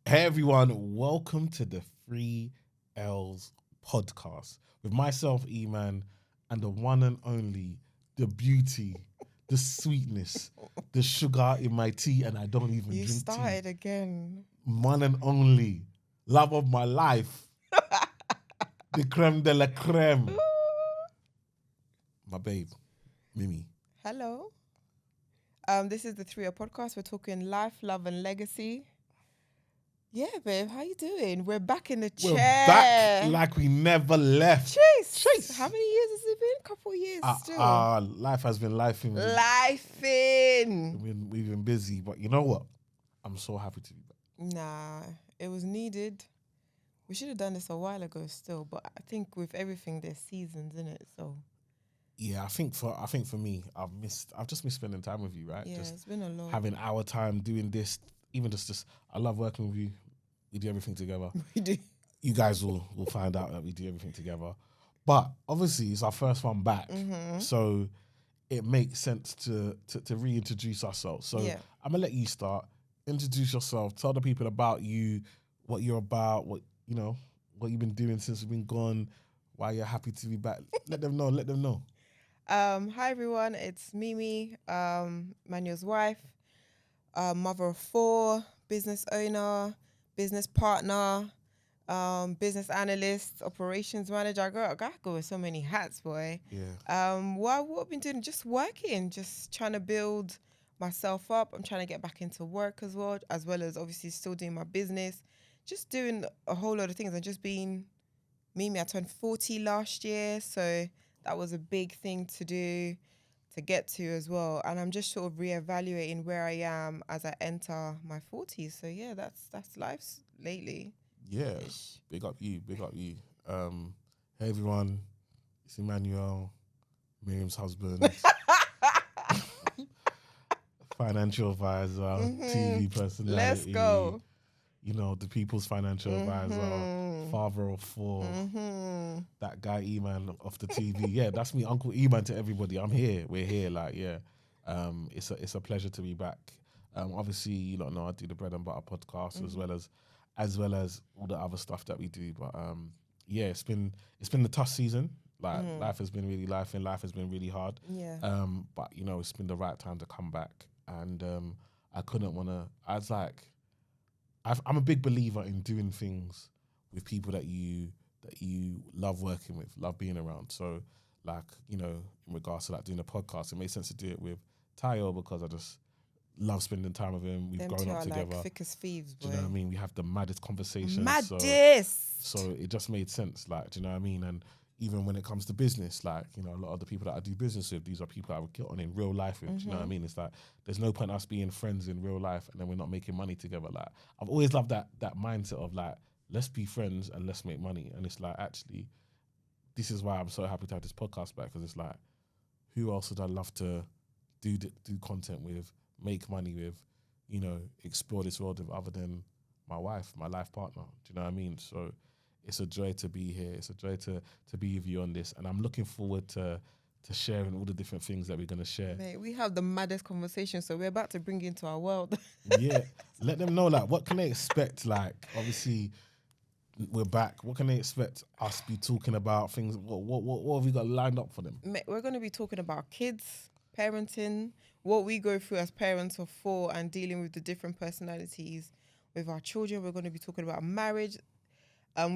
Hey everyone, welcome to the Three L's podcast with myself, E-Man, and the one and only, the beauty, the sweetness, the sugar in my tea, and I don't even You drink started tea. again. One and only, love of my life, the creme de la creme, my babe, Mimi. Hello. This is the 3 podcast. We're talking life, love, and legacy. Yeah, babe, how you doing? We're back in the We're chair. back like we never left. Chase. How many years has it been? A couple of years still. Life has been life in. Life in. We've been busy, but you know what? I'm so happy to be back. Nah, it was needed. We should have done this a while ago still, but I think with everything there's seasons in it, so Yeah, I think for me, I've just missed spending time with you, right? yeah, Just it's been a lot. having our time doing this, even just I love working with you. We do everything together. We do. You guys will find out that we do everything together. But obviously it's our first one back. So it makes sense to reintroduce ourselves. So Yeah. I'm gonna let you start. Introduce yourself, tell the people about you, what you're about, what you've been doing since we've been gone, why you're happy to be back. Let them know. Hi everyone, it's Mimi, Emmanuel's wife, mother of 4, business owner, business partner, business analyst, operations manager. I gotta go with so many hats, boy. Yeah. What I've been doing, just working, just trying to build myself up. I'm trying to get back into work as well as obviously still doing my business, just doing a whole lot of things and just being Mimi. I turned 40 last year, so that was a big thing to do, to get to as well. And I'm just sort of reevaluating where I am as I enter my 40s. So yeah, that's life lately. Yeah. Big up you. Hey everyone, it's Emmanuel, Miriam's husband, financial advisor, TV personality. Let's go. You know, the people's financial advisor, father of 4, that guy E-Man off the TV. Yeah, that's me, Uncle E-Man to everybody. I'm here. We're here. Like, yeah. It's a pleasure to be back. Obviously, you don't know I do the bread and butter podcast as well as all the other stuff that we do. But yeah, it's been a tough season. Like life has been really life, and life has been really hard. Yeah. But you know, it's been the right time to come back, and I couldn't wanna. I was like, I'm a big believer in doing things with people that you love working with, love being around. So, like, you know, in regards to like doing a podcast, it made sense to do it with Tayo because I just love spending time with him. We've Them grown two up are together. like thick as thieves, boy. Do you know what I mean? We have the maddest conversations. Maddest. So it just made sense. Like, do you know what I mean? And even when it comes to business, like, you know, a lot of the people that I do business with, these are people I would get on in real life with. Do you know what I mean? It's like, there's no point us being friends in real life and then we're not making money together. Like, I've always loved that mindset of like, let's be friends and let's make money. And it's like, actually, this is why I'm so happy to have this podcast back, because it's like, who else would I love to do content with, make money with, you know, explore this world with, other than my wife, my life partner? Do you know what I mean? So it's a joy to be here. It's a joy to be with you on this. And I'm looking forward to sharing all the different things that we're going to share. Mate, we have the maddest conversation, so we're about to bring you into our world. Yeah. Let them know, like, what can they expect? Like, obviously, we're back. What can they expect us be talking about? Things, what have we got lined up for them? Mate, we're going to be talking about kids, parenting, what we go through as parents of 4 and dealing with the different personalities with our children. We're going to be talking about marriage.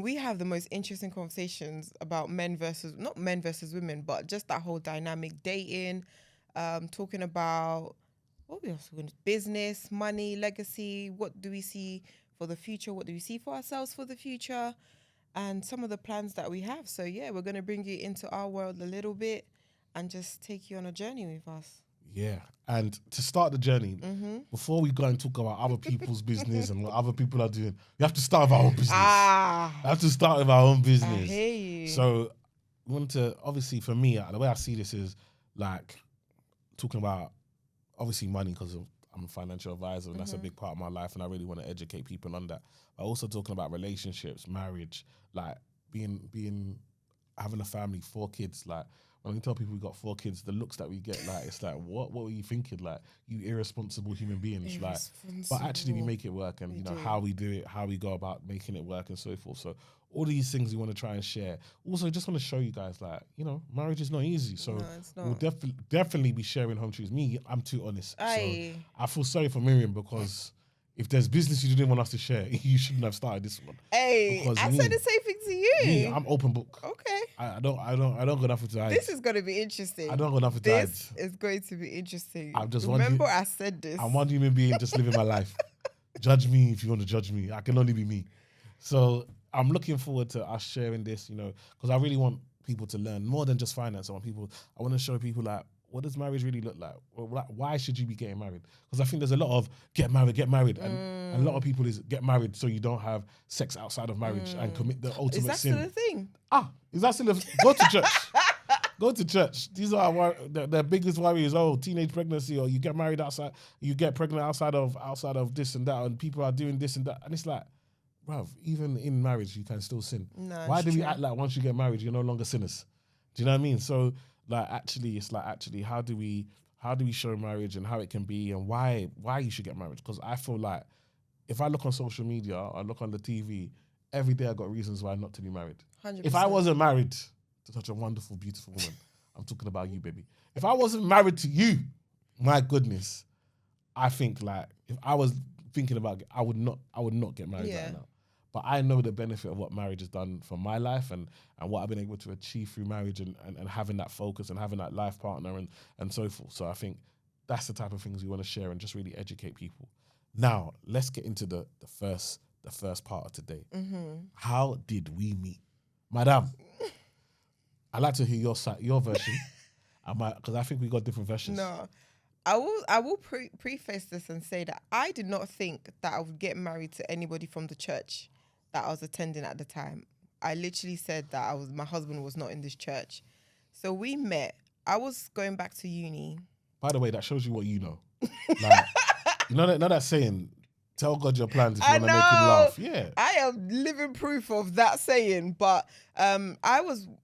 We have the most interesting conversations about not men versus women, but just that whole dynamic dating, talking about what we also going to business, money, legacy. What do we see for the future? What do we see for ourselves for the future? And some of the plans that we have. So yeah, we're going to bring you into our world a little bit and just take you on a journey with us. Yeah. And to start the journey, before we go and talk about other people's business and what other people are doing, we have to start with our own business. We have to start with our own business. I hear you. So we want to, obviously for me, the way I see this is like talking about obviously money, because I'm a financial advisor and that's a big part of my life, and I really want to educate people on that. But also talking about relationships, marriage, like being having a family, 4 kids. Like, when we tell people we got 4 kids, the looks that we get, like, it's like, what were you thinking? Like, you irresponsible human beings. Like, but actually we make it work, and, you know, how we do it, how we go about making it work and so forth. So all these things we want to try and share. Also, just want to show you guys, like, you know, marriage is not easy. So we'll definitely be sharing home truths. Me, I'm too honest. So I feel sorry for Miriam, because if there's business you didn't want us to share, you shouldn't have started this one. Hey, because I said the same thing to you. Me, I'm open book. Okay. I don't got nothing to hide. This is gonna be interesting. I don't got nothing to hide. This is going to be interesting. I'm just remember I said this. I'm one human being just living my life. Judge me if you want to judge me. I can only be me. So I'm looking forward to us sharing this, you know, because I really want people to learn more than just finance. I want to show people, like, what does marriage really look like? Why should you be getting married? Because I think there's a lot of get married, and a lot of people is get married so you don't have sex outside of marriage and commit the ultimate sin. Is that still a thing? Is that still a go to church? Go to church. These are the biggest worries. Oh, teenage pregnancy, or you get married outside, you get pregnant outside of this and that, and people are doing this and that, and it's like, bruv, even in marriage you can still sin. No, why do we act like once you get married you're no longer sinners? Do you know what I mean? So, like, actually, it's like, actually, how do we show marriage and how it can be, and why you should get married? Because I feel like if I look on social media, I look on the TV, every day I got reasons why not to be married. 100%. If I wasn't married to such a wonderful, beautiful woman, I'm talking about you, baby. If I wasn't married to you, my goodness, I think, like, if I was thinking about it, I would not get married right now. But I know the benefit of what marriage has done for my life, and what I've been able to achieve through marriage, and having that focus and having that life partner and so forth. So I think that's the type of things we want to share and just really educate people. Now, let's get into the first part of today. How did we meet? Madam, I'd like to hear your version, because I think we got different versions. No, I will preface this and say that I did not think that I would get married to anybody from the church that I was attending at the time. I literally said that my husband was not in this church. So we met. I was going back to uni. By the way, that shows you what you know. Like, you know that saying, tell God your plans if you want to make him laugh. Yeah. I am living proof of that saying. But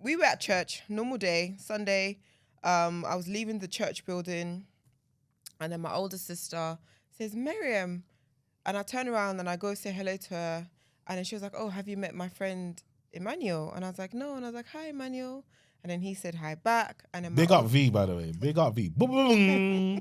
we were at church, normal day, Sunday. I was leaving the church building, and then my older sister says, Miriam. And I turn around and I go say hello to her. And then she was like, oh, have you met my friend Emmanuel? And I was like, no. And I was like, hi, Emmanuel. And then he said hi back. And then big up V, by the way. Big up V. Boom, boom.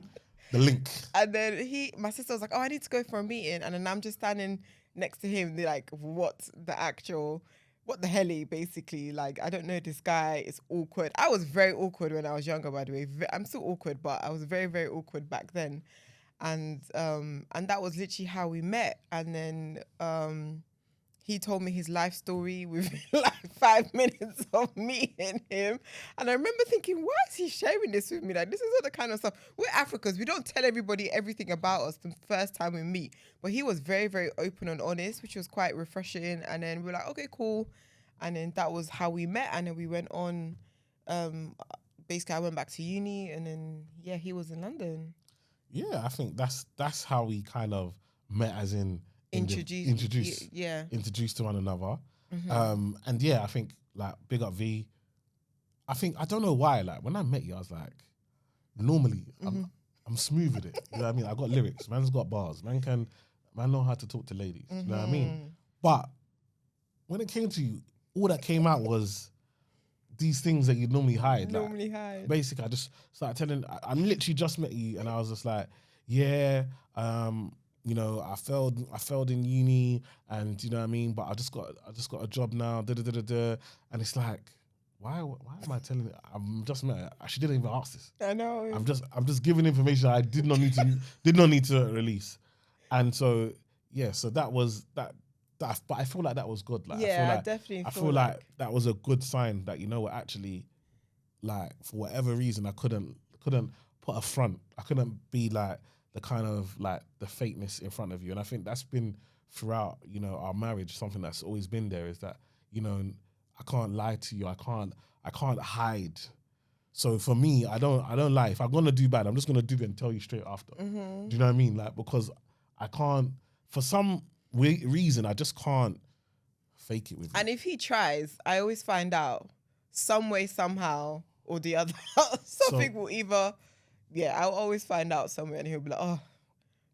The link. And then my sister was like, oh, I need to go for a meeting. And then I'm just standing next to him. They're like, what the helly, basically. Like, I don't know this guy. It's awkward. I was very awkward when I was younger, by the way. I'm still awkward, but I was very, very awkward back then. And that was literally how we met. And then he told me his life story within like 5 minutes of meeting him. And I remember thinking, why is he sharing this with me? Like, this is not the kind of stuff. We're Africans. We don't tell everybody everything about us the first time we meet. But he was very, very open and honest, which was quite refreshing. And then we were like, okay, cool. And then that was how we met. And then we went on, basically I went back to uni, and then, yeah, he was in London. Yeah, I think that's how we kind of met, as in introduced to one another. And yeah, I think, like, big up V. I think, I don't know why, like, when I met you, I was like, normally I'm smooth with it. You know what I mean? I got lyrics, man's got bars, man know how to talk to ladies. You know what I mean? But when it came to you, all that came out was these things that you normally hide. Basically, I just started telling. I literally just met you, and I was just like, yeah, you know, I failed in uni, and you know what I mean. But I just got a job now. And it's like, why am I telling it? I'm just met her. She didn't even ask this. I know. I'm just giving information I did not need to release. And so yeah, so that was that. But I feel like that was good. Like, yeah, I feel like that was a good sign that, you know what, actually, like, for whatever reason, I couldn't put a front. I couldn't be like the kind of like the fakeness in front of you. And I think that's been throughout, you know, our marriage, something that's always been there, is that, you know, I can't lie to you. I can't hide. So for me, I don't lie. If I'm gonna do bad, I'm just gonna do it and tell you straight after. Do you know what I mean? Like, because I can't, for some reason, I just can't fake it with you. And if he tries, I always find out some way, somehow, or the other. Something will either, I'll always find out somewhere and he'll be like, oh,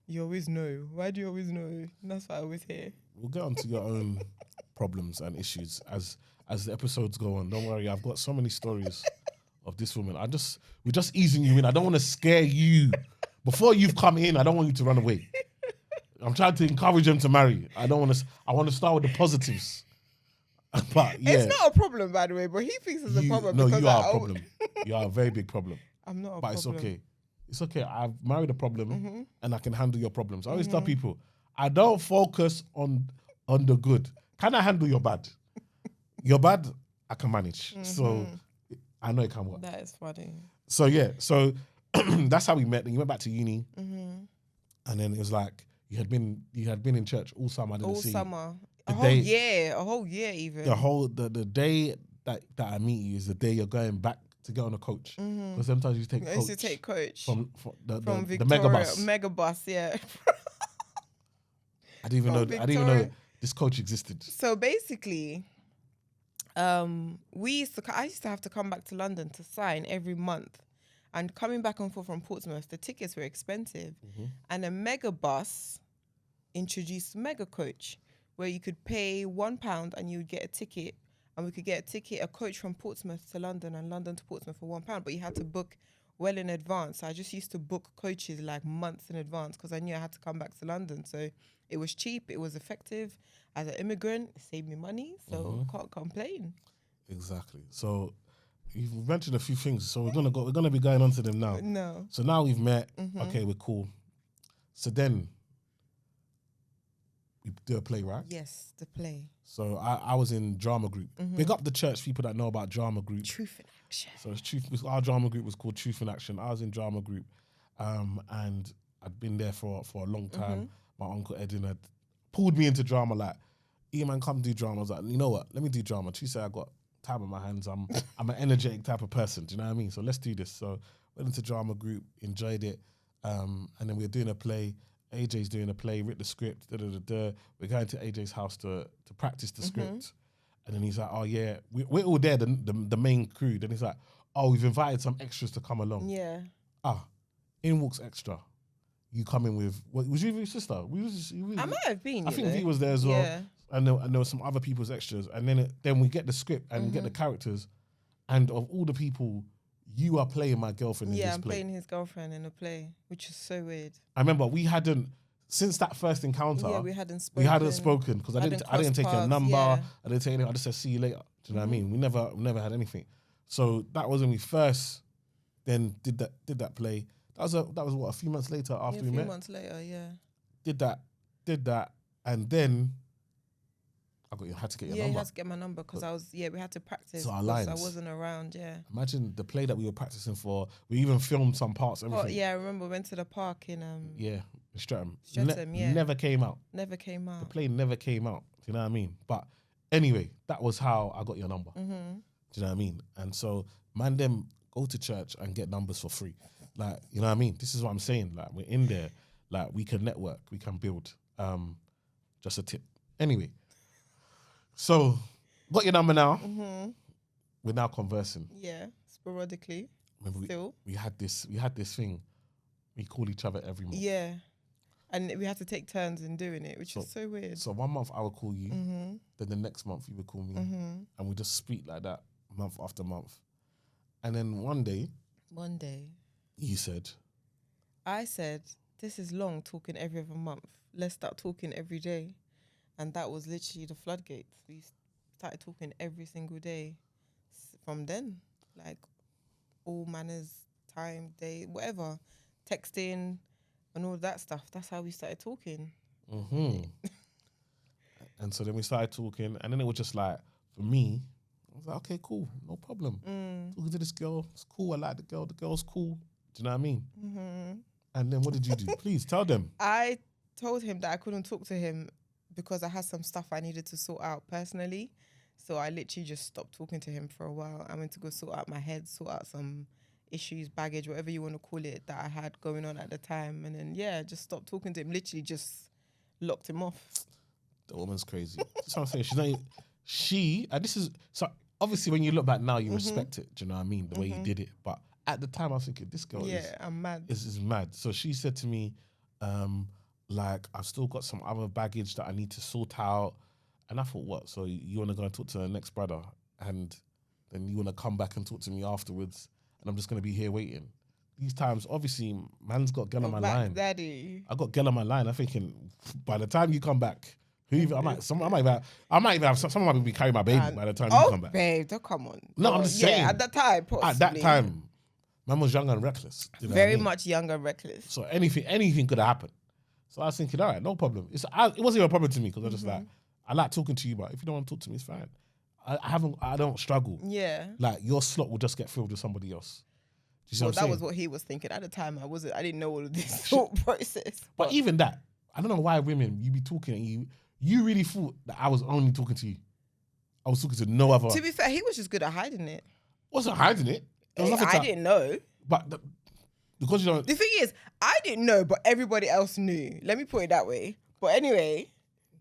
you always know. Why do you always know? And that's what I always hear. We'll get onto your own problems and issues as the episodes go on. Don't worry, I've got so many stories of this woman. We're just easing you in. I don't want to scare you. Before you've come in, I don't want you to run away. I'm trying to encourage them to marry. I want to start with the positives. But yeah, it's not a problem, by the way. But he thinks it's a problem. No, because you are a problem. You are a very big problem. I'm not a but problem. But it's okay. It's okay. I've married a problem, and I can handle your problems. I always tell people, I don't focus on the good. Can I handle your bad? Your bad, I can manage. So I know it can work. That is funny. So yeah, that's how we met. Then you went back to uni, and then it was like you had been in church all summer. I didn't see summer. A whole year even. The day that I meet you is the day you're going back to get on a coach. Because sometimes you take coach. I used to take coach from Victoria, the megabus. Megabus, yeah. I didn't even know this coach existed. So basically, I used to have to come back to London to sign every month. And coming back and forth from Portsmouth, the tickets were expensive. And a Megabus introduced Mega Coach, where you could pay £1 and you would get a ticket, and we could get a coach from Portsmouth to London and London to Portsmouth for £1, but you had to book well in advance. So I just used to book coaches like months in advance because I knew I had to come back to London. So it was cheap, it was effective. As an immigrant, it saved me money, so can't complain. Exactly. So you've mentioned a few things, so we're gonna be going on to them now. No. So now we've met. Okay, we're cool. So then we do a play, right? Yes, the play. So I was in drama group. Big up the church people that know about drama group. Truth in Action. So it's our drama group was called Truth in Action. I was in drama group, and I'd been there for a long time. My uncle Edwin had pulled me into drama. Like, man, come do drama. I was like, you know what? Let me do drama. Tuesday I got time on my hands. I'm an energetic type of person. Do you know what I mean? So let's do this. So went into drama group, enjoyed it, and then we were doing a play. AJ's doing a play, writ the script, We're going to AJ's house to practice the script. And then he's like, oh yeah, we're all there, the main crew. Then he's like, oh, we've invited some extras to come along. Yeah. In walks extra. You come in with, was you with your sister? I might have been. I think V was there as well. Yeah. And there were some other people's extras. And then we get the script and get the characters. And of all the people, you are playing my girlfriend in this play. Yeah, I'm playing his girlfriend in a play, which is so weird. I remember we hadn't, since that first encounter, we hadn't spoken because I didn't take her number. I didn't take anything. I just said, see you later. Do you know what I mean? We never had anything. So that was when we first then did that play. That was what, a few months later after we met? A few months later, yeah. Did that, and then had to get your number. Yeah, you had to get my number because we had to practice. So our lines. I wasn't around, yeah. Imagine the play that we were practicing for. We even filmed some parts, everything. Oh, yeah, I remember we went to the park in... Streatham. Yeah. Never came out. Never came out. The play never came out. Do you know what I mean? But anyway, that was how I got your number. Do you know what I mean? And so, man, them go to church and get numbers for free. Like, you know what I mean? This is what I'm saying. Like, we're in there. Like, we can network. We can build. Just a tip. Anyway. So, got your number now. We're now conversing. Yeah, sporadically. Remember we had this thing. We call each other every month. Yeah. And we had to take turns in doing it, which is so weird. So 1 month I would call you, then the next month you would call me, and we just speak like that month after month. And then one day, you said, I said, this is long talking every other month. Let's start talking every day. And that was literally the floodgates. We started talking every single day from then, like all manners, time, day, whatever, texting and all that stuff. That's how we started talking. And so then we started talking, and then it was just like, for me, I was like, okay, cool, no problem. Talking to this girl, it's cool, I like the girl, the girl's cool. Do you know what I mean? And then what did you do? Please tell them. I told him that I couldn't talk to him because I had some stuff I needed to sort out personally. So I literally just stopped talking to him for a while. I went to go sort out my head, sort out some issues, baggage, whatever you want to call it, that I had going on at the time. And then, just stopped talking to him. Literally just locked him off. The woman's crazy. That's what I'm saying. She's not... and this is... So obviously when you look back now, you respect it. Do you know what I mean? The way you did it. But at the time, I was thinking, this girl I'm mad. is mad. So she said to me, like, I've still got some other baggage that I need to sort out. And I thought, what? So you want to go and talk to the next brother, and then you want to come back and talk to me afterwards, and I'm just going to be here waiting. These times, obviously, man's got girl on my line. Daddy. I got girl on my line. I'm thinking, by the time you come back, I might even have someone might be carrying my baby by the time you come back. Babe, don't come on. No, I'm just saying. At that time, possibly. At that time, man was young and reckless. You know Very what I mean? much young and reckless. So anything could have happened. So I was thinking, all right, no problem. It wasn't even a problem to me because I was just like, I like talking to you, but if you don't want to talk to me, it's fine. I don't struggle. Yeah. Like your slot will just get filled with somebody else. Do you see Well, what I'm that saying? was what he was thinking at the time. I didn't know all of this thought process. But even that, I don't know why women, you be talking and you really thought that I was only talking to you. I was talking to no other. To be fair, he was just good at hiding it. Wasn't hiding it. There was nothing I didn't know. But because you don't. The thing is, I didn't know, but everybody else knew. Let me put it that way. But anyway.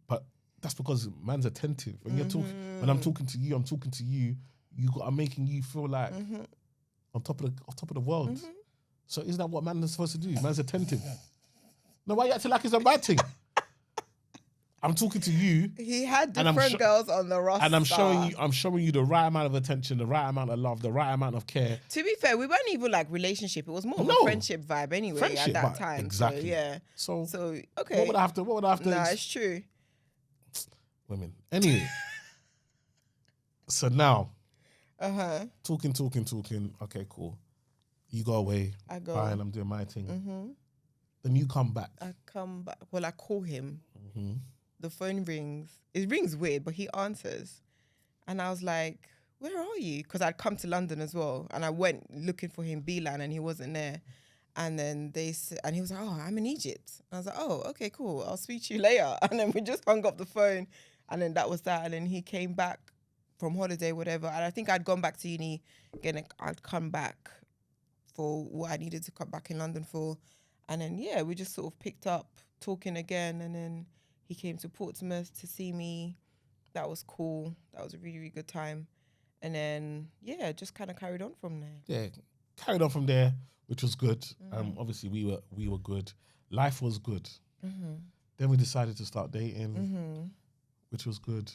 But that's because man's attentive. When you're talking, when I'm talking to you, I'm making you feel like on top of the world. So isn't that what man is supposed to do? Man's attentive. No, why you acting like it's a bad thing? I'm talking to you. He had different girls on the roster. And I'm showing you the right amount of attention, the right amount of love, the right amount of care. To be fair, we weren't even like relationship. It was more of a friendship vibe anyway at that time. Exactly. So, yeah. So okay. What would I have to? Nah, it's true. Women. Anyway. So now. Talking. Okay, cool. You go away. I go. Fine, I'm doing my thing. Then you come back. I come back. Well, I call him. The phone rings. It rings weird, but he answers. And I was like, where are you? Because I'd come to London as well. And I went looking for him, Beeline, and he wasn't there. And then and he was like, oh, I'm in Egypt. And I was like, oh, okay, cool. I'll speak to you later. And then we just hung up the phone. And then that was that. And then he came back from holiday, whatever. And I think I'd gone back to uni. Again, I'd come back for what I needed to come back in London for. And then, yeah, we just sort of picked up talking again. And then he came to Portsmouth to see me. That was cool. That was a really, really good time. And then, yeah, just kind of carried on from there. Yeah, carried on from there, which was good. Obviously, we were good. Life was good. Then we decided to start dating, which was good.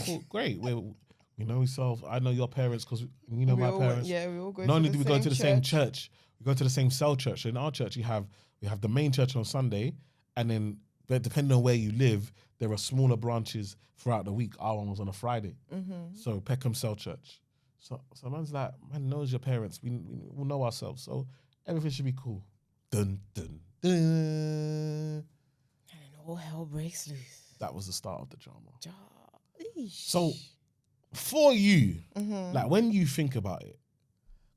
Cool. Great. We know ourselves. I know your parents because you know my parents. We all go. Not only do we go to the same church, we go to the same cell church. So in our church, we have the main church on Sunday, and then depending on where you live, there are smaller branches throughout the week. Our one was on a Friday. So Peckham Cell Church. So man's like, man knows your parents. We will know ourselves. So everything should be cool. Dun, dun, dun. And then all hell breaks loose. That was the start of the drama. Eesh. So for you, like when you think about it,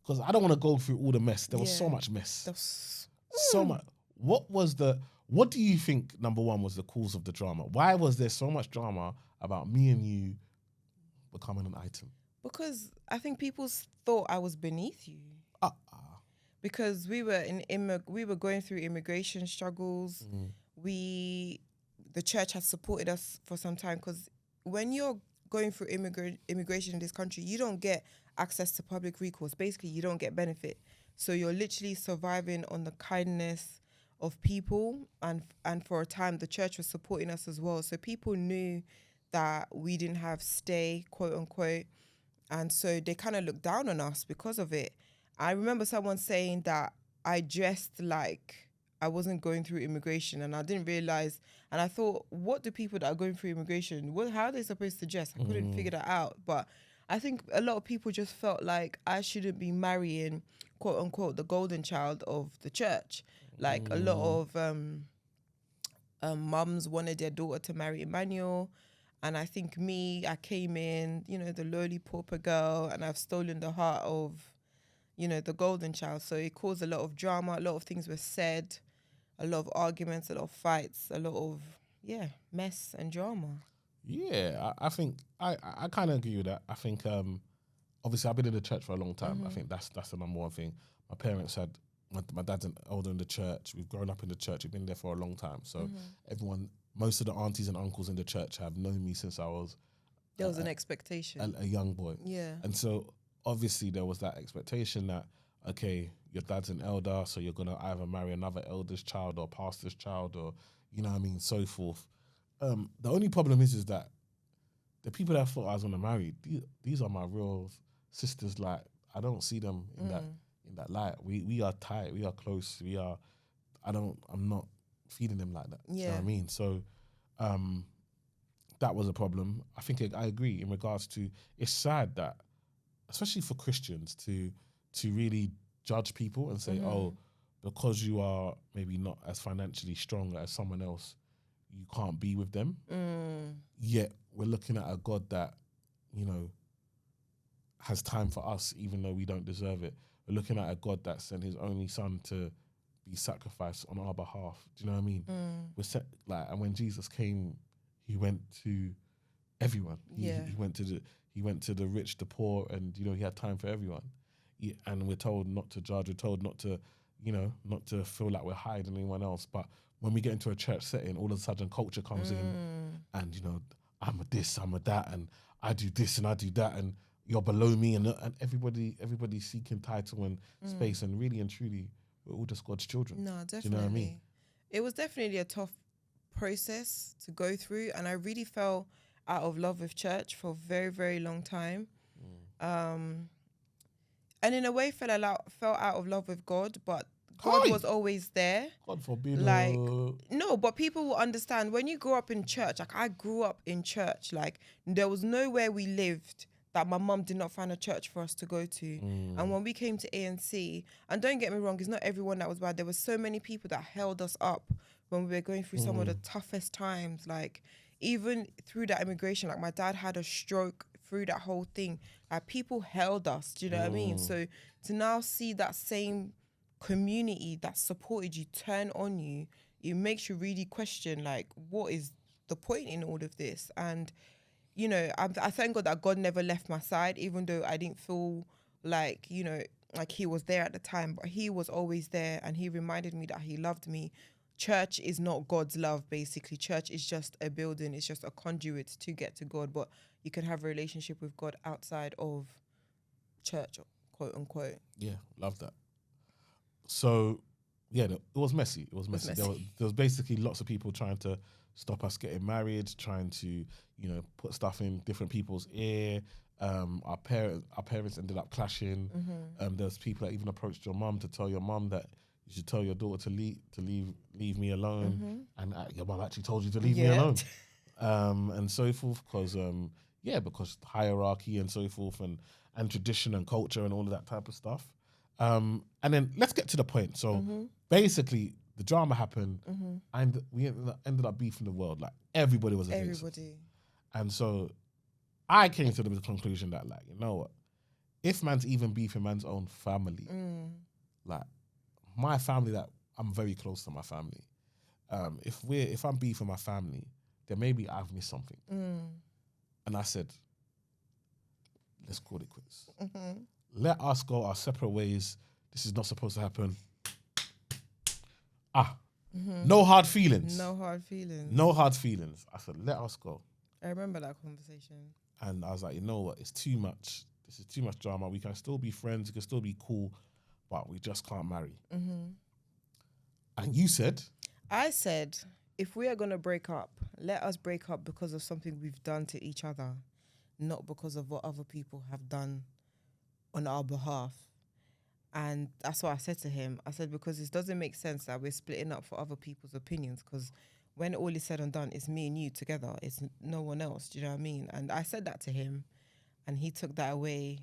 because I don't want to go through all the mess. There was so much mess. So much. What do you think, number one, was the cause of the drama? Why was there so much drama about me and you becoming an item? Because I think people thought I was beneath you. Because we were going through immigration struggles. The church has supported us for some time, because when you're going through immigration in this country, you don't get access to public recourse. Basically, you don't get benefit. So you're literally surviving on the kindness of people, and for a time the church was supporting us as well. So people knew that we didn't have stay, quote unquote, and so they kind of looked down on us because of it. I remember someone saying that I dressed like I wasn't going through immigration, and I didn't realize. And I thought, what do people that are going through immigration, how are they supposed to dress? I couldn't figure that out. But I think a lot of people just felt like I shouldn't be marrying, quote unquote, the golden child of the church. Like a lot of mums wanted their daughter to marry Emmanuel. And I think I came in, the lowly pauper girl, and I've stolen the heart of, the golden child. So it caused a lot of drama. A lot of things were said, a lot of arguments, a lot of fights, a lot of, mess and drama. Yeah, I think I kind of agree with that. I think, obviously, I've been in the church for a long time. I think that's the number one thing. My parents had, my dad's an elder in the church. We've grown up in the church. We've been there for a long time. So most of the aunties and uncles in the church have known me since I was There was an expectation. a young boy. Yeah. And so obviously there was that expectation that, okay, your dad's an elder, so you're gonna either marry another elder's child or pastor's child, or you know what I mean, so forth. The only problem is that the people that I thought I was gonna marry, these are my real sisters. Like I don't see them in that light. We are tight, we are close, we are. I'm not feeding them like that. Yeah. You know what I mean? So that was a problem. I think I agree in regards to, it's sad that, especially for Christians, to really judge people and say, oh, because you are maybe not as financially strong as someone else, you can't be with them. Yet we're looking at a God that, you know, has time for us, even though we don't deserve it. We're looking at a God that sent his only son to be sacrificed on our behalf. Do you know what I mean? And when Jesus came, he went to everyone. He went to the rich, the poor, and you know, he had time for everyone. And we're told not to judge. We're told not to, you know, not to feel like we're hiding anyone else. But when we get into a church setting, all of a sudden culture comes in, and you know, I'm a this, I'm a that, and I do this and I do that, and you're below me, and everybody's seeking title and space, and really and truly, we're all just God's children. No, definitely. Do you know what I mean? It was definitely a tough process to go through, and I really fell out of love with church for a very, very long time. And in a way fell out of love with God, but God was always there. God forbid. Like, no, but people will understand when you grow up in church. Like, I grew up in church. Like, there was nowhere we lived that my mum did not find a church for us to go to. And when we came to ANC, and don't get me wrong, it's not everyone that was bad. There were so many people that held us up when we were going through some of the toughest times. Like, even through that immigration, like my dad had a stroke through that whole thing. Like, people held us, do you know what I mean? So to now see that same community that supported you turn on you, it makes you really question, like, what is the point in all of this? And you know, I thank God that God never left my side, even though I didn't feel like, you know, like he was there at the time, but he was always there, and he reminded me that he loved me. Church is not God's love, basically. Church is just a building. It's just a conduit to get to God, but you can have a relationship with God outside of church, quote unquote. Yeah, love that. So, yeah, it was messy. It was messy. There was basically lots of people trying to stop us getting married, trying to, you know, put stuff in different people's ear. Our parents ended up clashing. There's people that even approached your mum to tell your mum that you should tell your daughter to leave me alone, and your mum actually told you to leave me alone, and so forth, because hierarchy and so forth, and tradition and culture and all of that type of stuff. And then let's get to the point. So basically, the drama happened, and we ended up beefing the world. Like, everybody was against us. And so I came to the conclusion that, like, you know what? If man's even beefing man's own family, like my family, that I'm very close to my family. If I'm beefing my family, then maybe I've missed something. And I said, let's call it quits. Let us go our separate ways. This is not supposed to happen. No hard feelings. No hard feelings. No hard feelings. I said, let us go. I remember that conversation. And I was like, you know what? It's too much. This is too much drama. We can still be friends. We can still be cool, but we just can't marry. And you said? I said, if we are going to break up, let us break up because of something we've done to each other, not because of what other people have done on our behalf. And that's what I said to him. I said, because it doesn't make sense that we're splitting up for other people's opinions, because when all is said and done, it's me and you together. It's no one else. Do you know what I mean? And I said that to him, and he took that away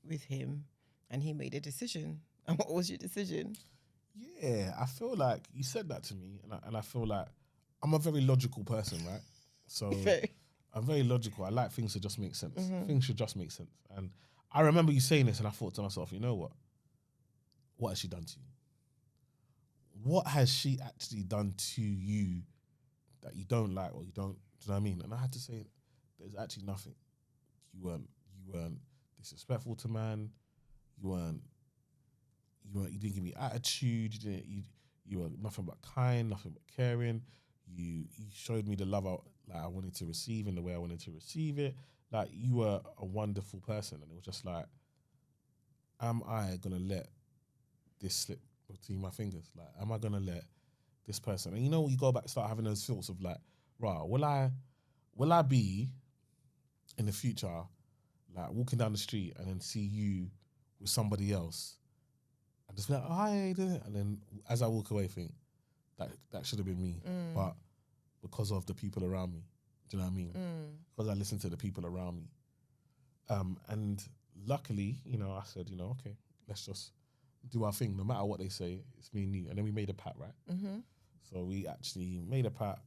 with him, and he made a decision. And what was your decision? Yeah, I feel like you said that to me, and I feel like I'm a very logical person, right? So I'm very logical. I like things to just make sense. Things should just make sense. And I remember you saying this, and I thought to myself, you know what? What has she done to you? What has she actually done to you that you don't like, or you don't? Do you know what I mean? And I had to say, there's actually nothing. You weren't disrespectful to man. You didn't give me attitude. You were nothing but kind, nothing but caring. You showed me the love I wanted to receive in the way I wanted to receive it. like you were a wonderful person, and it was just like, am I gonna let this slip between my fingers? Like, am I gonna let this person? And you know, you go back, start having those thoughts of like, right, will I be in the future like walking down the street and then see you with somebody else and just be like, oh, hi, and then as I walk away, think that should have been me, but because of the people around me, do you know what I mean? Because I listened to the people around me, and luckily, you know, I said, you know, okay, let's just do our thing, no matter what they say. It's me and you, and then we made a pact, right? So we actually made a pact,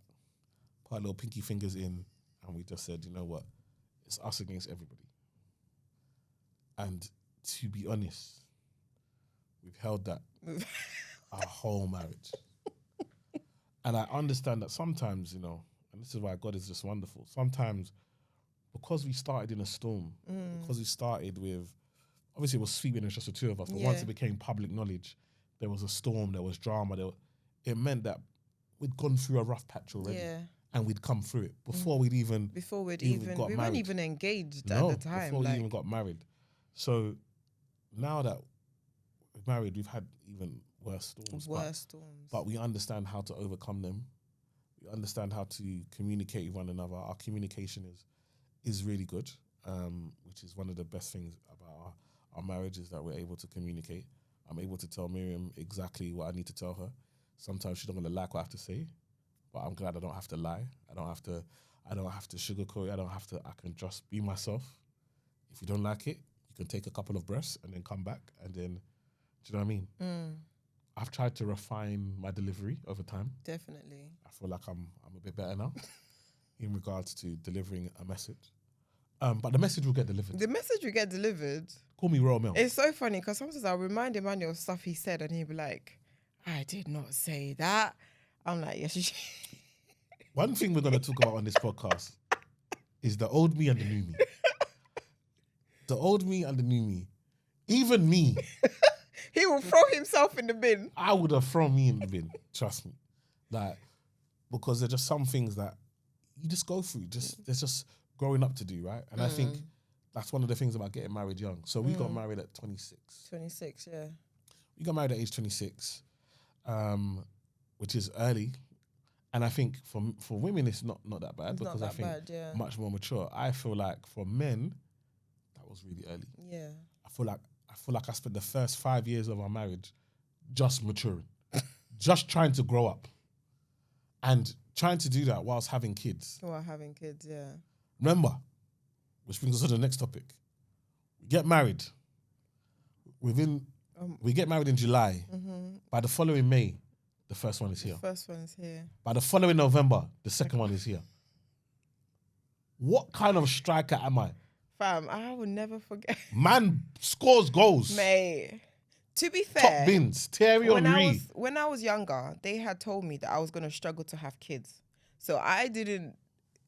put our little pinky fingers in, and we just said, you know what, it's us against everybody. And to be honest, we've held that our whole marriage. And I understand that sometimes, you know, and this is why God is just wonderful. Sometimes, because we started in a storm, because we started with, obviously it was sweeping, it was just the two of us, but once it became public knowledge, there was a storm, there was drama, it meant that we'd gone through a rough patch already. And we'd come through it before we'd even got we married. weren't even engaged at the time. Before we even got married. So now that we're married, we've had even worse storms. But we understand how to overcome them. We understand how to communicate with one another. Our communication is really good, which is one of the best things about our marriage, is that we're able to communicate. I'm able to tell Miriam exactly what I need to tell her. Sometimes she don't want to like what I have to say, but I'm glad I don't have to lie. I don't have to sugarcoat it. I can just be myself. If you don't like it, you can take a couple of breaths and then come back, and then, do you know what I mean? I've tried to refine my delivery over time. Definitely. I feel like I'm a bit better now in regards to delivering a message. But the message will get delivered. The message will get delivered. Call me Royal Mail. It's so funny because sometimes I'll remind Emmanuel of stuff he said and he'll be like, I did not say that. I'm like, yes, you should. One thing we're going to talk about on this podcast is the old me and the new me. The old me and the new me. Even me. He will throw himself in the bin. I would have thrown me in the bin. Trust me. Like, because there's just some things that you just go through. There's just growing up to do, right? And I think that's one of the things about getting married young. So we got married at 26. 26, yeah. We got married at age 26, which is early. And I think for women, it's not that bad, it's because I think much more mature. I feel like for men, that was really early. Yeah. I feel like I spent the first 5 years of our marriage just maturing, just trying to grow up, and trying to do that whilst having kids. While having kids, yeah. Remember, which brings us to the next topic. We get married. We get married in July. By the following May, the first one is here. The first one is here. By the following November, the second one is here. What kind of striker am I? Fam, I will never forget. Man scores goals. Mate. To be fair, top bins. Thierry Henry. When I was younger, they had told me that I was going to struggle to have kids. So I didn't.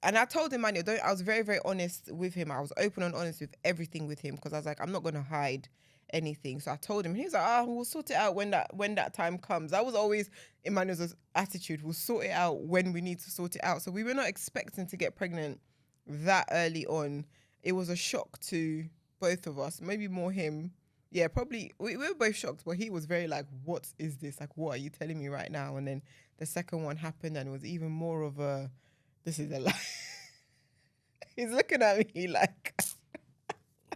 And I told him, I was very, very honest with him. I was open and honest with everything with him, because I was like, I'm not going to hide anything. So I told him, and he was like, we'll sort it out when that time comes. That was always Emmanuel's attitude. We'll sort it out when we need to sort it out. So we were not expecting to get pregnant that early on. It was a shock to both of us, maybe more him. Yeah, probably. We were both shocked, but he was very like, what is this? Like, what are you telling me right now? And then the second one happened, and it was even more of a, this is a lie. He's looking at me like...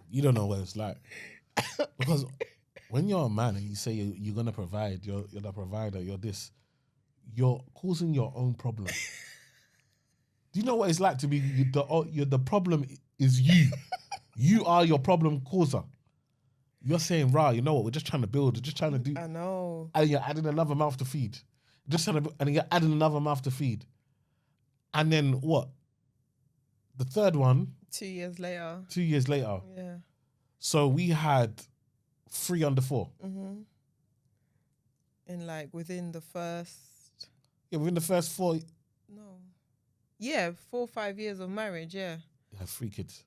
You don't know what it's like. Because when you're a man and you say you're going to provide, you're the provider, you're this, you're causing your own problem. Do you know what it's like to be the problem is you? You are your problem causer. You're saying, right, you know what, we're just trying to build, we're just trying to do. I know. And you're adding another mouth to feed. And you're adding another mouth to feed. And then what? The third one. 2 years later. 2 years later. Yeah. So we had 3 under 4. In like within the first... Yeah, within the first 4... No. Yeah, 4 or 5 years of marriage, yeah. You have 3 kids.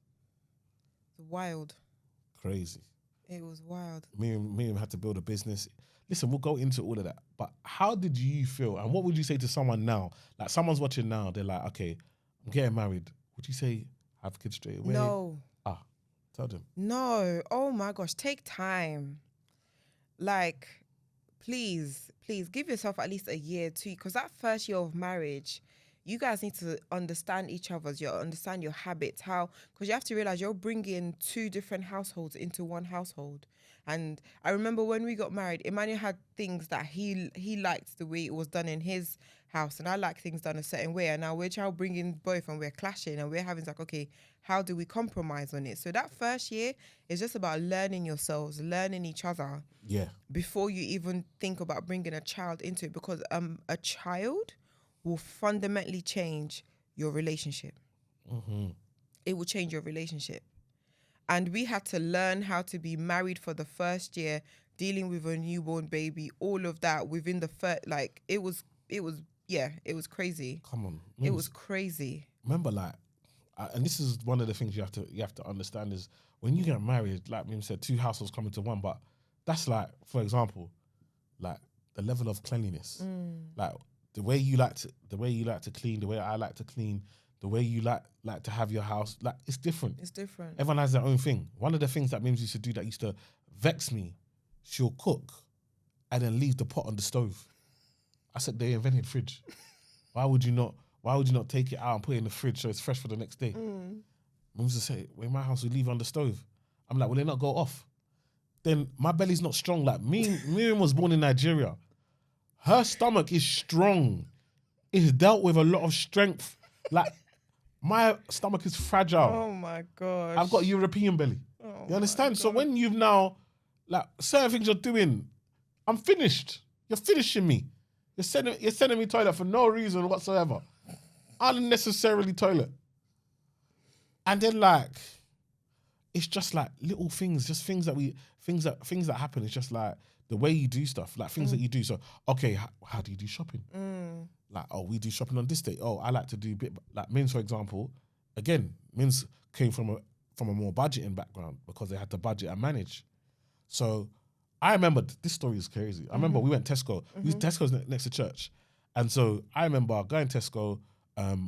Wild. Crazy. It was wild. Miriam had to build a business. Listen, we'll go into all of that. But how did you feel? And what would you say to someone now? Like, someone's watching now, they're like, okay, I'm getting married. Would you say, have kids straight away. No. Tell them. No. Oh my gosh. Take time. Like, please give yourself at least a year too, because that first year of marriage, you guys need to understand each other's, understand your habits, because you have to realize you're bringing two different households into one household. And I remember when we got married, Emmanuel had things that he liked the way it was done in his house, and I like things done a certain way. And now we're trying to bring in both, and we're clashing, and we're having like, okay, how do we compromise on it? So that first year is just about learning yourselves, learning each other. Yeah. Before you even think about bringing a child into it, because a child will fundamentally change your relationship. Mm-hmm. It will change your relationship. And we had to learn how to be married for the first year, dealing with a newborn baby, all of that within the first, like, it was crazy. Come on. It was crazy. Remember, like, and this is one of the things you have to understand is when you get married, like Mim said, two households come into one, but that's like, for example, like the level of cleanliness, like the way you like to clean, the way I like to clean, the way you like to have your house, like it's different. It's different. Everyone has their own thing. One of the things that Mims used to do that used to vex me, she'll cook and then leave the pot on the stove. I said, they invented fridge. Why would you not take it out and put it in the fridge so it's fresh for the next day? Mims used to say, well, in my house we leave it on the stove. I'm like, will they not go off? Then my belly's not strong. Like Miriam was born in Nigeria. Her stomach is strong. It's dealt with a lot of strength. Like, my stomach is fragile. Oh my gosh. I've got European belly. You understand? So when you've now, like, certain things you're doing, I'm finished. You're finishing me. You're sending me toilet for no reason whatsoever. Unnecessarily toilet. And then, like, it's just like little things, just things that happen. It's just like the way you do stuff, like things that you do. So, okay, how do you do shopping? Like, oh, we do shopping on this day. Oh, I like to do like Mins, for example. Again, Mins came from a more budgeting background because they had to budget and manage. So I remember, this story is crazy. I remember we went Tesco. Tesco's next to church. And so I remember going Tesco,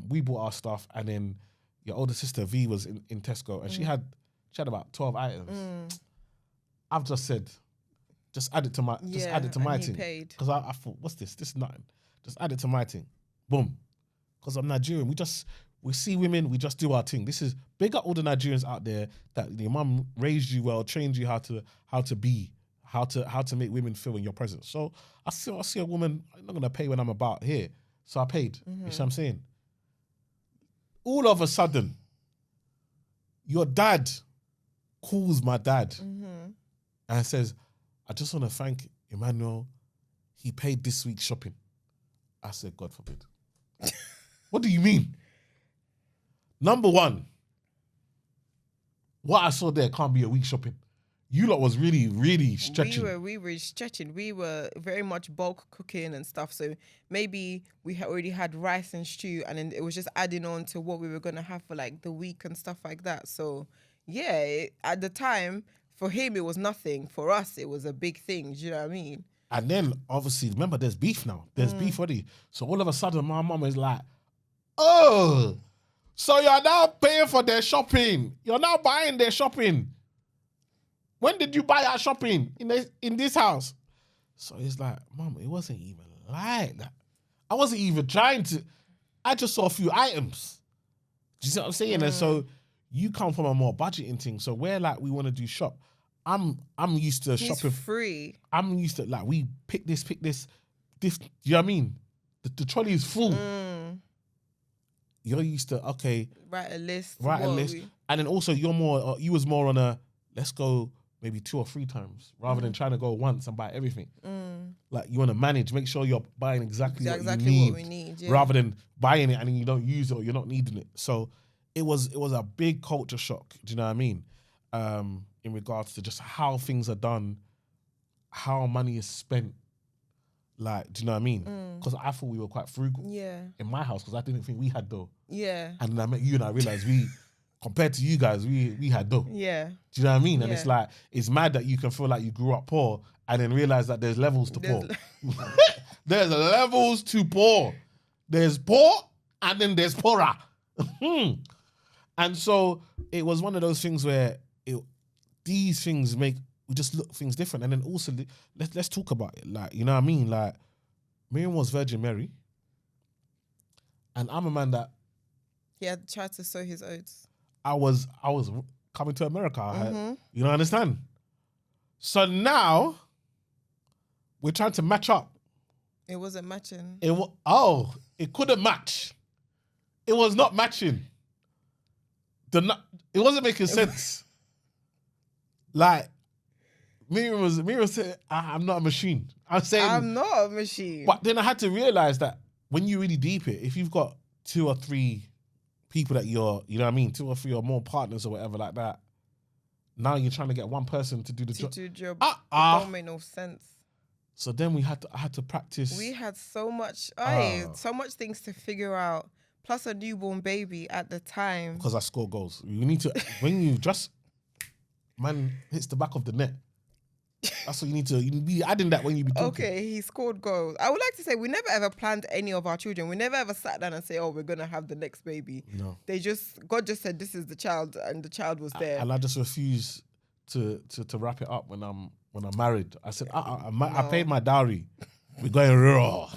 we bought our stuff, and then your older sister V was in Tesco, and she had about 12 items. I've just said, just add it to my thing. Because I thought, what's this? This is nothing. Just add it to my thing. Boom. Because I'm Nigerian. We see women, we just do our thing. This is big up all the Nigerians out there that your mum raised you well, trained you how to be, how to make women feel in your presence. So I see a woman, I'm not gonna pay when I'm about here. So I paid. You see what I'm saying? All of a sudden, your dad calls my dad and says, I just want to thank Emmanuel. He paid this week's shopping. I said, God forbid. What do you mean? Number one, what I saw there can't be a week shopping. You lot was really, really stretching. We were stretching. We were very much bulk cooking and stuff. So maybe we had already had rice and stew, and then it was just adding on to what we were going to have for like the week and stuff like that. So yeah, at the time, for him, it was nothing. For us, it was a big thing. Do you know what I mean? And then, obviously, remember, there's beef now. There's beef already. So all of a sudden, my mum is like, oh, so you're now paying for their shopping. You're now buying their shopping. When did you buy our shopping in this house? So it's like, Mum, it wasn't even like that. I wasn't even trying to. I just saw a few items. Do you see what I'm saying? And so you come from a more budgeting thing. So where like we want to do shop, I'm used to shopping. Free. I'm used to like we pick this. Do you know what I mean? The trolley is full. You're used to write a list, and then also you was more on a let's go maybe 2 or 3 times rather than trying to go once and buy everything. Like you want to manage, make sure you're buying exactly what we need, rather than buying it and then you don't use it or you're not needing it. So it was a big culture shock. Do you know what I mean? In regards to just how things are done, how money is spent. Like, do you know what I mean? Because I thought we were quite frugal in my house because I didn't think we had dough. Yeah. And then I met you and I realized compared to you guys, we had dough. Yeah. Do you know what I mean? And it's like, it's mad that you can feel like you grew up poor and then realize that there's levels to poor. There's levels to poor. There's poor and then there's poorer. And And so it was one of those things where these things we just look things different. And then also let's talk about it. Like, you know what I mean? Like, Miriam was Virgin Mary, and I'm a man that He had tried to sow his oats. I was coming to America. You know, understand? So now we're trying to match up. It wasn't matching. It couldn't match. It was not matching. It wasn't making sense. Like, Miriam said, I'm not a machine. I'm not a machine. But then I had to realize that when you really deep it, if you've got 2 or 3 people that you know what I mean, 2 or 3 or more partners or whatever like that, now you're trying to get one person to do the job. It don't make no sense. So then I had to practice. We had so much things to figure out, plus a newborn baby at the time. Because I score goals. You need to, when you just, man hits the back of the net. That's what you need to be adding that when you be talking. Okay, he scored goals. I would like to say we never ever planned any of our children. We never ever sat down and say, oh, we're going to have the next baby. No. God just said, this is the child, and the child was there. And I just refuse to wrap it up when I'm married. I said, I paid my dowry. We're going raw.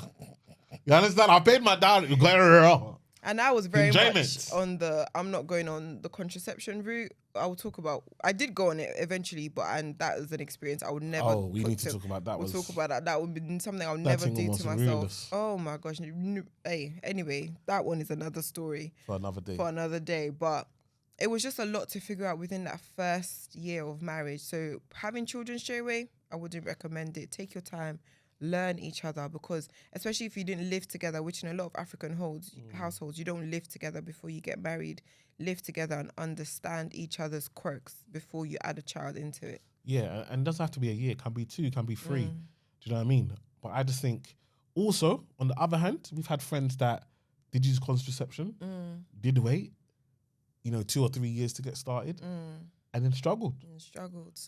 You understand? I paid my dowry. We're going raw. And I was very much on I'm not going on the contraception route. I did go on it eventually, and that was an experience I would never. Oh, we need to talk about that. We'll talk about that. That would be something I'll never do to myself. Realist. Oh my gosh. Hey, anyway, that one is another story. For another day. But it was just a lot to figure out within that first year of marriage. So having children straight away, I wouldn't recommend it. Take your time. Learn each other, because especially if you didn't live together, which in a lot of African households, you don't live together before you get married. Live together and understand each other's quirks before you add a child into it. Yeah, and it doesn't have to be a year. It can be 2, it can be 3. Do you know what I mean? But I just think, also, on the other hand, we've had friends that did use contraception, did wait, 2 or 3 years to get started, and then struggled.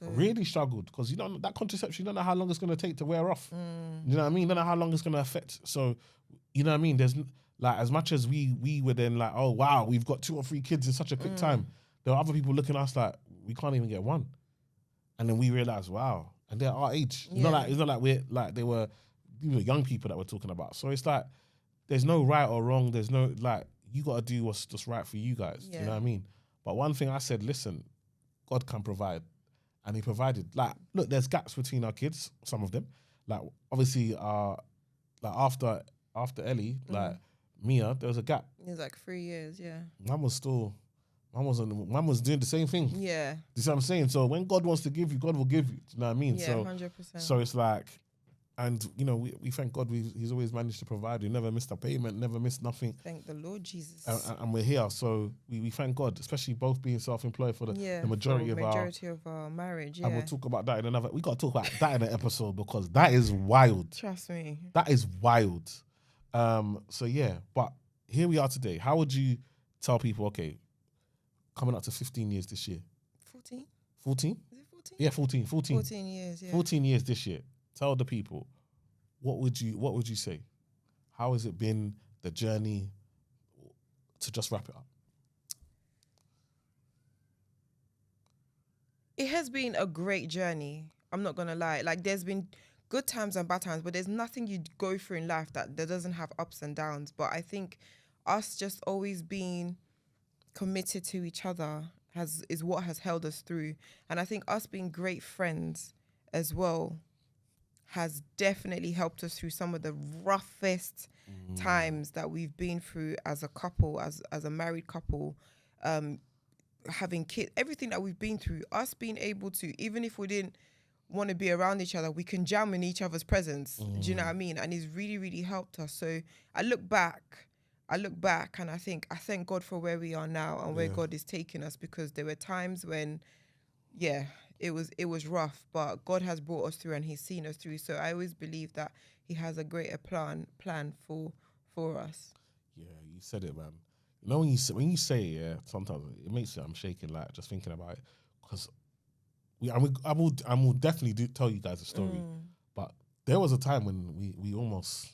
Really struggled, because that contraception, you don't know how long it's going to take to wear off. You know what I mean? You don't know how long it's going to affect. So, you know what I mean? There's like, as much as we were then like, oh wow, we've got 2 or 3 kids in such a quick time. There are other people looking at us like, we can't even get one. And then we realize, wow, and they're our age. It's not like we're like they were young people that we're talking about. So it's like, there's no right or wrong. There's no, like, you got to do what's just right for you guys. You know what I mean? But one thing I said, listen, God can provide, and He provided. Like, look, there's gaps between our kids, some of them. Like, obviously, like after Ellie, like Mia, there was a gap. It was like 3 years, yeah. Mum was doing the same thing. Yeah. You see what I'm saying? So when God wants to give you, God will give you. Do you know what I mean? Yeah, so 100%. So it's like, and we thank God He's always managed to provide. We never missed a payment, never missed nothing. Thank the Lord Jesus. And we're here. So we thank God, especially both being self-employed for the majority of our marriage. Yeah. And we'll talk about that in another. We got to talk about that in an episode, because that is wild. Trust me. That is wild. So yeah, but here we are today. How would you tell people, okay, coming up to 15 years this year? 14? 14? Is it 14? Yeah, 14. 14 years, yeah. 14 years this year. Tell the people, what would you say? How has it been, the journey, to just wrap it up? It has been a great journey. I'm not going to lie. Like, there's been good times and bad times, but there's nothing you go through in life that doesn't have ups and downs. But I think us just always being committed to each other is what has held us through. And I think us being great friends as well has definitely helped us through some of the roughest times that we've been through as a couple, as a married couple, having kids, everything that we've been through, us being able to, even if we didn't want to be around each other, we can jam in each other's presence. Do you know what I mean? And it's really, really helped us. So I look back and I thank God for where we are now and where God is taking us, because there were times when, it was rough, but God has brought us through and He's seen us through. So I always believe that He has a greater plan for us. Yeah, you said it, man. You know, when you say it, sometimes it makes I'm shaking, like, just thinking about it, because I will definitely tell you guys a story, but there was a time when we almost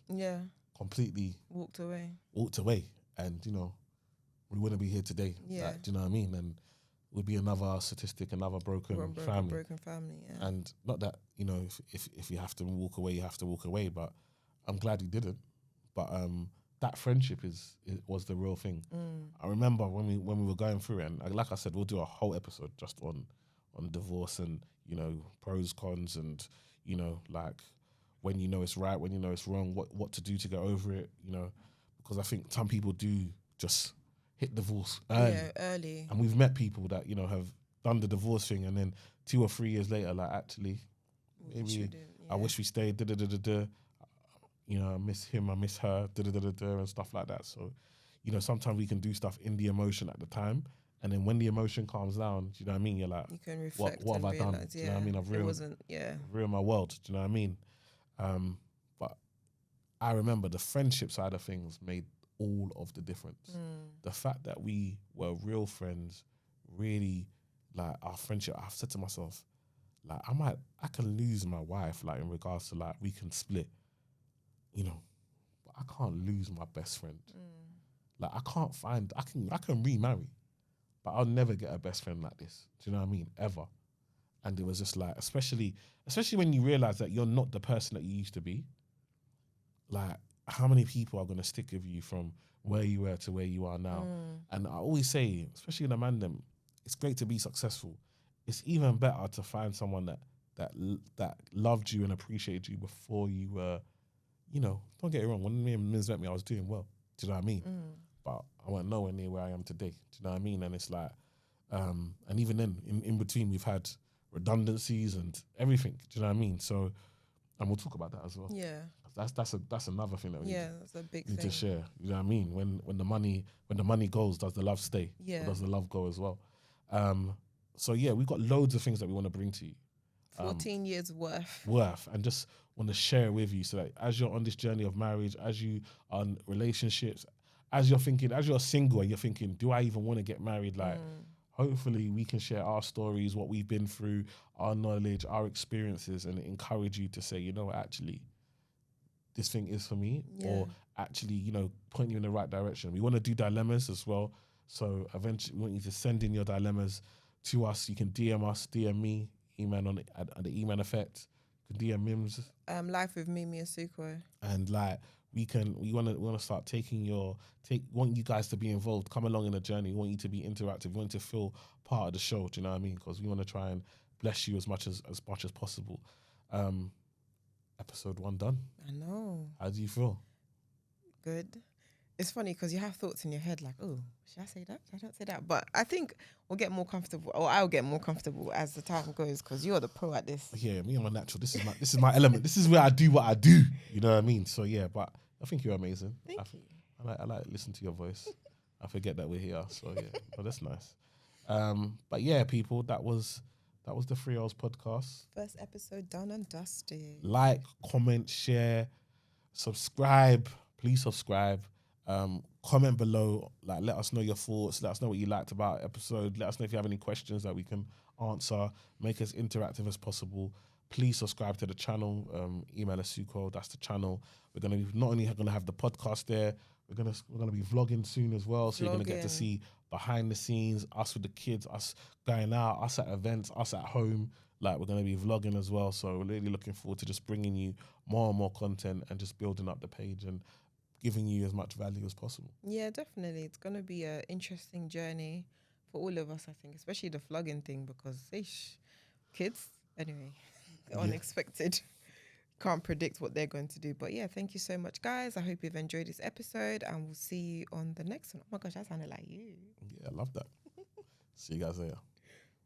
completely walked away, and we wouldn't be here today. Yeah. Like, do you know what I mean? And we'd be another statistic, another broken family. Broken family, yeah. And not that, you know, if you have to walk away, you have to walk away. But I'm glad he didn't. But that friendship was the real thing. I remember when we were going through it, and like I said, we'll do a whole episode just on divorce and, you know, pros, cons, and, you know, like when you know it's right, when you know it's wrong, what to do to get over it, you know, because I think some people do just hit divorce early. Yeah, early. And we've met people that, you know, have done the divorce thing, and then 2 or 3 years later, like, actually, maybe I wish we stayed, you know, I miss him, I miss her, and stuff like that. So, you know, sometimes we can do stuff in the emotion at the time, and then when the emotion calms down, do you know what I mean? You're like, you can reflect. What have I done? Do you know what I mean? I've ruined my world. Do you know what I mean? But I remember the friendship side of things made all of the difference. The fact that we were real friends, really, like, our friendship, I've said to myself, like, I can lose my wife, like, in regards to, like, we can split, you know, but I can't lose my best friend. Like, I can remarry, but I'll never get a best friend like this. Do you know what I mean? Ever. And it was just like, especially when you realize that you're not the person that you used to be, like, how many people are going to stick with you from where you were to where you are now? And I always say, especially in a mandem, it's great to be successful. It's even better to find someone that loved you and appreciated you before you were, you know, don't get it wrong, when me and Miz met me, I was doing well. Do you know what I mean? But I went nowhere near where I am today. Do you know what I mean? And it's like, and even then, in between, we've had redundancies and everything. Do you know what I mean? So, and we'll talk about that as well. Yeah. That's another thing that we that's a big need thing to share. You know what I mean? When the money goes, does the love stay? Yeah. Or does the love go as well? So yeah, we've got loads of things that we want to bring to you. 14 years worth. And just want to share with you so that as you're on this journey of marriage, as you are in relationships, as you're single and you're thinking, do I even want to get married? Like, hopefully we can share our stories, what we've been through, our knowledge, our experiences, and encourage you to say, you know, actually, this thing is for me, or actually, you know, point you in the right direction. We want to do dilemmas as well. So eventually we want you to send in your dilemmas to us. You can DM us, DM me, Eman on the Eman Effect. You can DM Mims. Life with Mimi Asuko. And like we want to start want you guys to be involved, come along in the journey. We want you to be interactive. We want you to feel part of the show. Do you know what I mean? Because we want to try and bless you as much as possible. Episode 1 done. I know. How do you feel? Good. It's funny because you have thoughts in your head like, oh, should I say that? Should I not say that? But I think we'll get more comfortable, or I'll get more comfortable as the time goes, because you're the pro at this. Yeah, me, I'm a natural. This is my element. This is where I do what I do. You know what I mean? So yeah, but I think you're amazing. Thank you. I like listening to your voice. I forget that we're here. So yeah, but that's nice. But yeah, people, that was the Three O's podcast. First episode done and dusted. Like, comment, share, subscribe. Please subscribe. Comment below. Like, let us know your thoughts. Let us know what you liked about the episode. Let us know if you have any questions that we can answer. Make us interactive as possible. Please subscribe to the channel. Email Asuko. That's the channel. We're gonna be not only gonna have the podcast there. We're gonna be vlogging soon as well. So you're gonna get to see behind the scenes, us with the kids, us going out, us at events, us at home. Like, we're gonna be vlogging as well. So we're really looking forward to just bringing you more and more content and just building up the page and giving you as much value as possible. Yeah, definitely. It's gonna be an interesting journey for all of us, I think, especially the vlogging thing, because kids, anyway, unexpected. Can't predict what they're going to do. But yeah, thank you so much, guys. I hope you've enjoyed this episode, and we'll see you on the next one. Oh my gosh, that sounded like you. Yeah, I love that. See you guys later.